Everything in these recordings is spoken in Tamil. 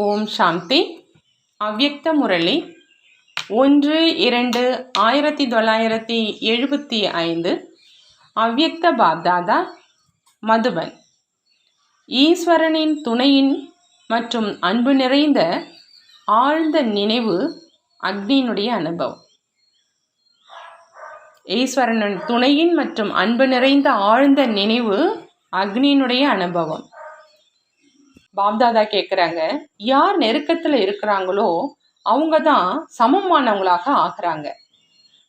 ஓம் சாந்தி. அவ்யக்த முரளி 1-2-1975. அவ்யக்த பாப்தாதா, மதுபன். ஈஸ்வரனின் துணையின் மற்றும் அன்பு நிறைந்த ஆழ்ந்த நினைவு அக்னியினுடைய அனுபவம். ஈஸ்வரனின் துணையின் மற்றும் அன்பு நிறைந்த ஆழ்ந்த நினைவு அக்னியினுடைய அனுபவம். பாப்தாதா கேட்குறாங்க, யார் நெருக்கத்தில் இருக்கிறாங்களோ அவங்க தான் சமமானவங்களாக ஆகிறாங்க.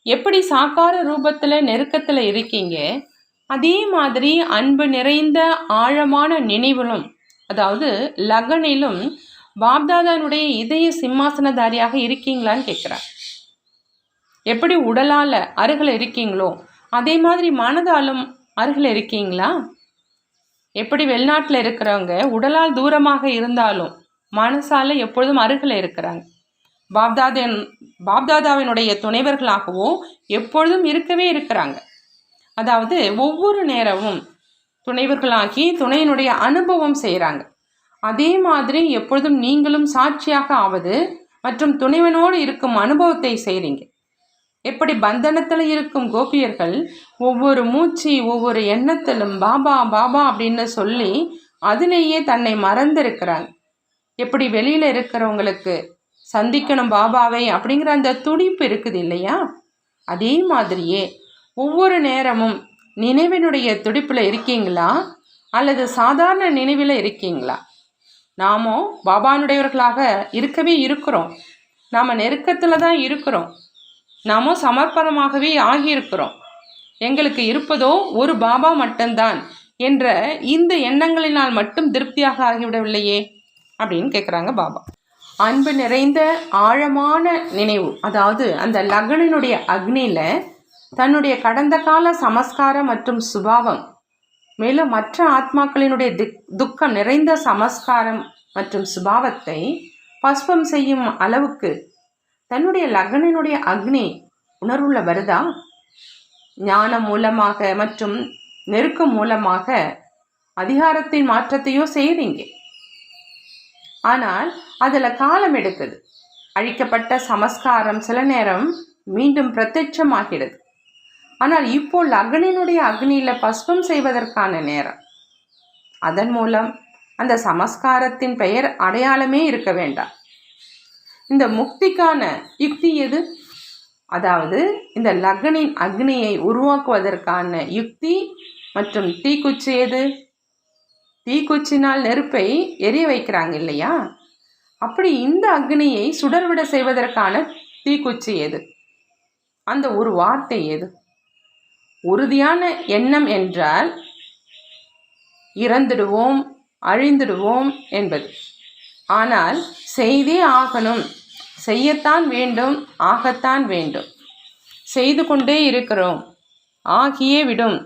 எப்படி சாக்கார ரூபத்தில் நெருக்கத்தில் இருக்கீங்க, அதே மாதிரி அன்பு நிறைந்த ஆழமான நினைவிலும், அதாவது லகனிலும் பாப்தாதானுடைய இதய சிம்மாசனதாரியாக இருக்கீங்களான்னு கேட்குறாங்க. எப்படி உடலால் அருகில் இருக்கீங்களோ அதே மாதிரி மனதாலும் அருகில் இருக்கீங்களா? எப்படி வெளிநாட்டில் இருக்கிறவங்க உடலால் தூரமாக இருந்தாலும் மனசால எப்பொழுதும் அருகில் இருக்கிறாங்க. பாப்தாதாவினுடைய துணைவர்களாகவோ எப்பொழுதும் இருக்கவே இருக்கிறாங்க. அதாவது ஒவ்வொரு நேரமும் துணைவர்களாகி துணையினுடைய அனுபவம் செய்கிறாங்க. அதே மாதிரி எப்பொழுதும் நீங்களும் சாட்சியாக ஆவது மற்றும் துணைவனோடு இருக்கும் அனுபவத்தை செய்கிறீங்க. எப்படி பந்தனத்தில் இருக்கும் கோபியர்கள் ஒவ்வொரு மூச்சு ஒவ்வொரு எண்ணத்திலும் பாபா பாபா அப்படின்னு சொல்லி அதிலேயே தன்னை மறந்திருக்கிறாங்க. எப்படி வெளியில் இருக்கிறவங்களுக்கு சந்திக்கணும் பாபாவை அப்படிங்கிற அந்த துடிப்பு இருக்குது இல்லையா? அதே மாதிரியே ஒவ்வொரு நேரமும் நினைவினுடைய துடிப்பில் இருக்கீங்களா அல்லது சாதாரண நினைவில் இருக்கீங்களா? நாமோ பாபானுடையவர்களாக இருக்கவே இருக்கிறோம். நாம் நெருக்கத்தில் தான் இருக்கிறோம். நாமும் சமர்ப்பணமாகவே ஆகியிருக்கிறோம். எங்களுக்கு இருப்பதோ ஒரு பாபா மட்டும்தான் என்ற இந்த எண்ணங்களினால் மட்டும் திருப்தியாக ஆகிவிடவில்லையே அப்படின்னு கேட்குறாங்க பாபா. அன்பு நிறைந்த ஆழமான நினைவு, அதாவது அந்த லக்னினுடைய அக்னியில் தன்னுடைய கடந்த கால சமஸ்காரம் மற்றும் சுபாவம், மேலும் மற்ற ஆத்மாக்களினுடைய துக்கம் நிறைந்த சமஸ்காரம் மற்றும் சுபாவத்தை பஸ்பம் செய்யும் அளவுக்கு தன்னுடைய லக்னினுடைய அக்னி உணர்வுள்ள வருதா? ஞானம் மூலமாக மற்றும் நெருக்கம் மூலமாக அதிகாரத்தின் மாற்றத்தையோ செய்கிறீங்க. ஆனால் அதில் காலம் எடுக்குது. அழிக்கப்பட்ட சமஸ்காரம் சில நேரம் மீண்டும் பிரத்யட்சமாகிறது. ஆனால் இப்போ லக்னினுடைய அக்னியில் பஸ்பம் செய்வதற்கான நேரம். அதன் மூலம் அந்த சமஸ்காரத்தின் பெயர் அடையாளமே இருக்க வேண்டாம். இந்த முக்திக்கான யுக்தி எது? அதாவது இந்த லக்னின் அக்னியை உருவாக்குவதற்கான யுக்தி மற்றும் தீக்குச்சி எது? தீக்குச்சினால் நெருப்பை எரிய வைக்கிறாங்க இல்லையா? அப்படி இந்த அக்னியை சுடர்விட செய்வதற்கான தீக்குச்சி எது? அந்த ஒரு வார்த்தை எது? உறுதியான எண்ணம் என்றால் இறந்துடுவோம் அழிந்துடுவோம் என்பது. ஆனால் செய்தே ஆகணும், செய்யத்தான் வேண்டும், ஆகத்தான் வேண்டும். செய்து கொண்டே இருக்கிறோம், ஆகியே விடும்.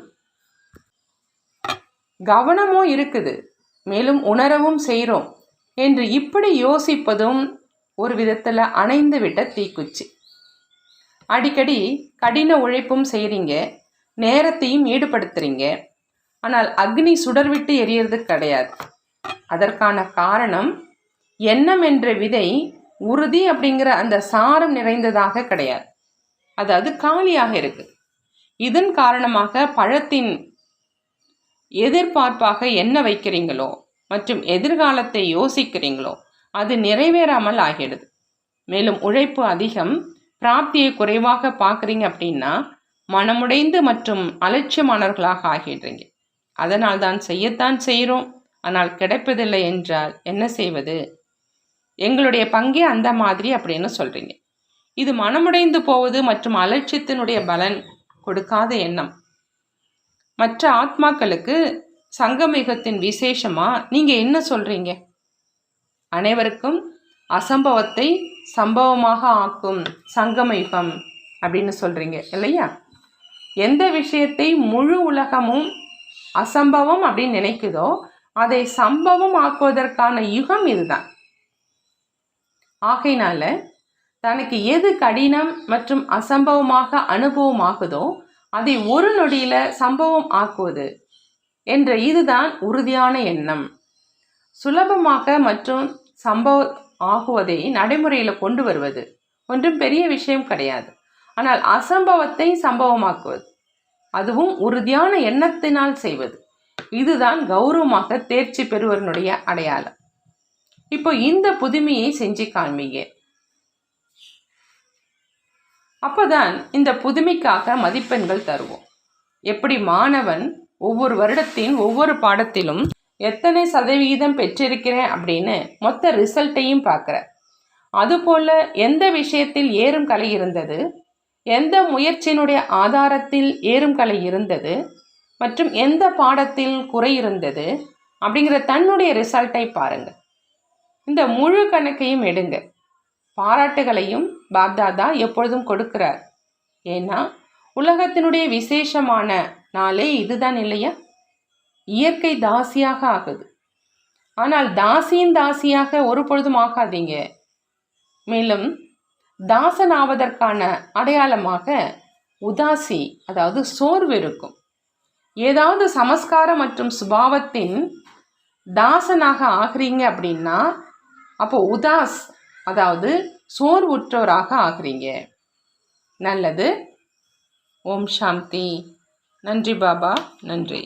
கவனமும் இருக்குது, மேலும் உணரவும் செய்கிறோம் என்று இப்படி யோசிப்பதும் ஒரு விதத்தில் அணைந்து விட்ட தீக்குச்சி. அடிக்கடி கடின உழைப்பும் செய்கிறீங்க, நேரத்தையும் ஈடுபடுத்துறீங்க. ஆனால் அக்னி சுடர்விட்டு எரியறது கிடையாது. அதற்கான காரணம் எண்ணம் என்ற விதை உறுதி அப்படிங்கிற அந்த சாரம் நிறைந்ததாக கிடையாது. அதாவது காலியாக இருக்கு. இதன் காரணமாக பழத்தின் எதிர்பார்ப்பாக என்ன வைக்கிறீங்களோ மற்றும் எதிர்காலத்தை யோசிக்கிறீங்களோ அது நிறைவேறாமல் ஆகிடுது. மேலும் உழைப்பு அதிகம், பிராப்தியை குறைவாக பார்க்குறீங்க அப்படின்னா மனமுடைந்து மற்றும் அலட்சியமானவர்களாக ஆகிடுறீங்க. அதனால் தான் செய்யத்தான் செய்கிறோம், ஆனால் கிடைப்பதில்லை என்றால் என்ன செய்வது? எங்களுடைய பங்கே அந்த மாதிரி அப்படின்னு சொல்கிறீங்க. இது மனமுடைந்து போவது மற்றும் அலட்சியத்தினுடைய பலன் கொடுக்காத எண்ணம். மற்ற ஆத்மாக்களுக்கு சங்கமிகத்தின் விசேஷமாக நீங்கள் என்ன சொல்கிறீங்க? அனைவருக்கும் அசம்பவத்தை சம்பவமாக ஆக்கும் சங்கமயுகம் அப்படின்னு சொல்கிறீங்க இல்லையா? எந்த விஷயத்தை முழு உலகமும் அசம்பவம் அப்படின்னு நினைக்குதோ அதை சம்பவம் ஆக்குவதற்கான யுகம் இதுதான். ஆகையினால தனக்கு எது கடினம் மற்றும் அசம்பவமாக அனுபவம் ஆகுதோ அதை ஒரு நொடியில் சம்பவம் ஆக்குவது என்ற இதுதான் உறுதியான எண்ணம். சுலபமாக மற்றும் சம்பவம் ஆகுவதை நடைமுறையில் கொண்டு வருவது ஒன்றும் பெரிய விஷயம் கிடையாது. ஆனால் அசம்பவத்தை சம்பவமாக்குவது, அதுவும் உறுதியான எண்ணத்தினால் செய்வது, இதுதான் கௌரவமாக தேர்ச்சி பெறுவதனுடைய அடையாளம். இப்போ இந்த புதுமையை செஞ்சு காண்பீங்க. அப்போதான் இந்த புதுமைக்காக மதிப்பெண்கள் தருவோம். எப்படி மாணவன் ஒவ்வொரு வருடத்தின் ஒவ்வொரு பாடத்திலும் எத்தனை சதவிகிதம் பெற்றிருக்கிறேன் அப்படின்னு மொத்த ரிசல்ட்டையும் பார்க்குற, அதுபோல் எந்த விஷயத்தில் ஏறும் கலை இருந்தது, எந்த முயற்சியினுடைய ஆதாரத்தில் ஏறும் கலை இருந்தது மற்றும் எந்த பாடத்தில் குறை இருந்தது அப்படிங்கிற தன்னுடைய ரிசல்ட்டை பாருங்கள். இந்த முழு கணக்கையும் எடுங்க. பாராட்டுகளையும் பாப்தாதா எப்பொழுதும் கொடுக்கிறார். ஏன்னா உலகத்தினுடைய விசேஷமான நாளே இதுதான் இல்லையா? இயற்கை தாசியாக ஆகுது. ஆனால் தாசியின் தாசியாக ஒரு பொழுதும் ஆகாதீங்க. மேலும் தாசனாவதற்கான அடையாளமாக உதாசி, அதாவது சோர்வு இருக்கும். ஏதாவது சமஸ்காரம் மற்றும் சுபாவத்தின் தாசனாக ஆகிறீங்க அப்படின்னா அப்போ உதாஸ், அதாவது சோர்வுற்றவராக ஆகிறீங்க. நல்லது. ஓம் சாந்தி. நன்றி பாபா, நன்றி.